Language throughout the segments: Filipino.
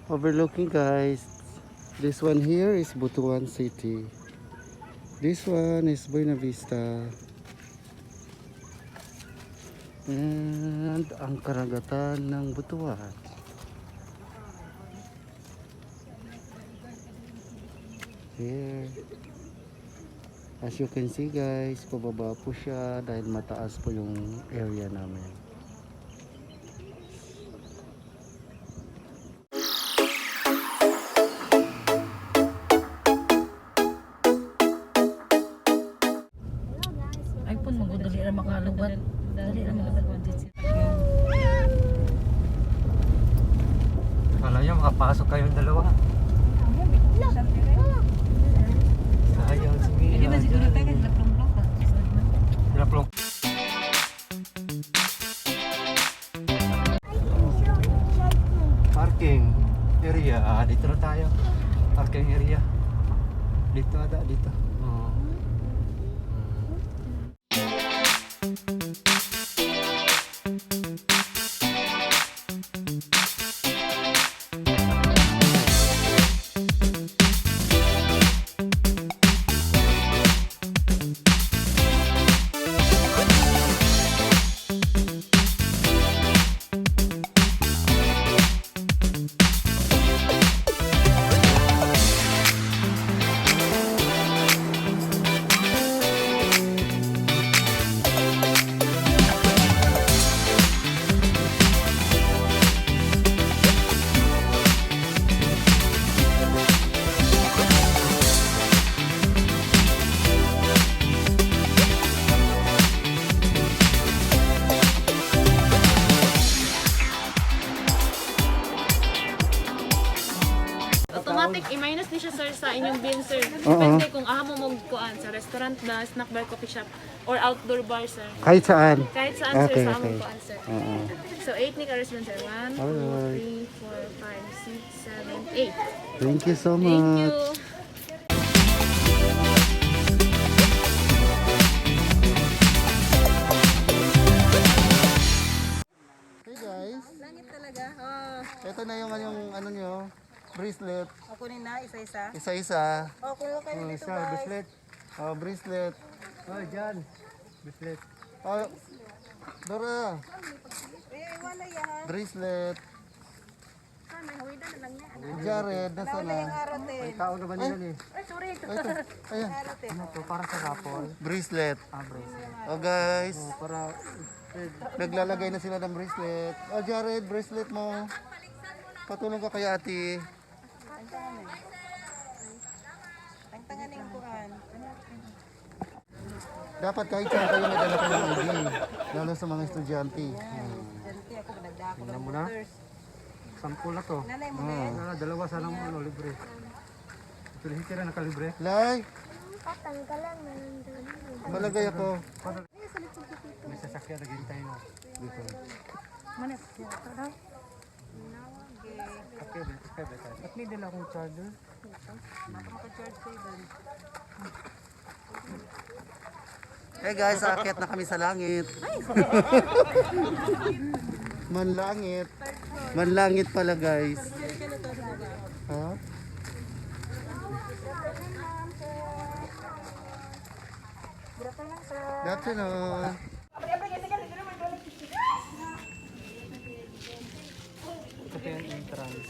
overlooking, guys. This one here is Butuan City. This one is Buena Vista. And ang karagatan ng Butuan. Here. As you can see, guys, pababa po siya dahil mataas po yung area namin. Ay po, dali na makalubat. Dali na makalubat. Kala nyo makapasok kayong dalawa. Sayang si Mia. Hindi ba siguro tayo kahit laplong-plong ka? Laplong. Parking area. Dito na tayo. Parking area. Dito ada, dito. Oh. Automatic, i-minus ni siya sir sa inyong bill sir. Depende kung ahamo mo kuan sa restaurant na, snack bar, coffee shop, or outdoor bar sir. Kahit saan? Kahit saan Okay, sir, sa among okay. kuan sir. So 8 ni ka sir. 1, 2, 3, 4, 5, 6, 7, 8. Thank you so Thank you. much. Hey guys, Langit talaga. ito na yung ano nyo, bracelet. O kunin na, isa-isa. Isa-isa. O kunin kayo dito Isa, guys. bracelet. Oh, bracelet. Oh, dyan. Bracelet. Oh, Dora, Wala yan. bracelet. Saan, may hawidan na lang yan. Jared, nasa Wala yung na? arote. Tao naman yun eh. Ay, sorry. Ayan, Arote. Ano to? Para sa rapol. bracelet. Ah, bracelet. Oh guys, Para naglalagay na sila ng bracelet. Oh Jared, bracelet mo. Patulong ka kay ate. Tangtangan yung kuhan. Dapat kahit saan kayo nadala kayo ng ID. Lalo sa mga estudyante. Dante ako, nagdako tingnan ng mo na. voters. Sampul na to. Nanay mo na yan. Dalawa sanang libre. Pero hindi ka nakalibre. Lay, malagay ako. May sasakyan naghintay mo. Dito. Manit, ito daw. Okay, beta. At may dala akong charger. Maka-charge kayo doon. Hey guys, aakyat na kami sa langit. Manlangit. Manlangit pala guys. Ha? Good afternoon. Ito pa yung entrance.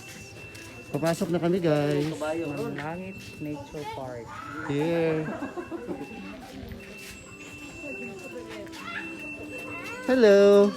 Papasok na kami guys. Manlangit Nature Park. Here. Hello.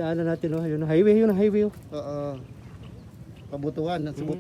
dinaanan natin, oh. Yun, highway, yun, highway, oh. Oo. Kabutuan. Subot.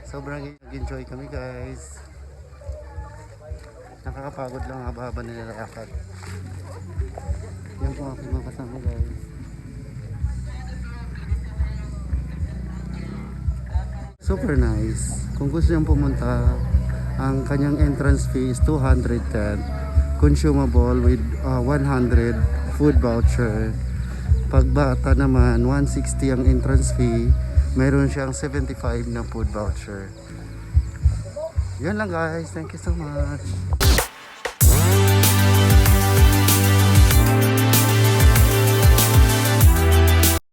Sobrang nag-enjoy kami guys. Nakakapagod lang haba-haba nilalakad. Yan po ang aking mga kasama guys. Super nice. Kung gusto niyong pumunta, ang kanyang entrance fee is 210. Consumable with 100 food voucher. Pag bata naman, 160 ang entrance fee. Meron siyang 75 na food voucher. Yan lang guys. Thank you so much.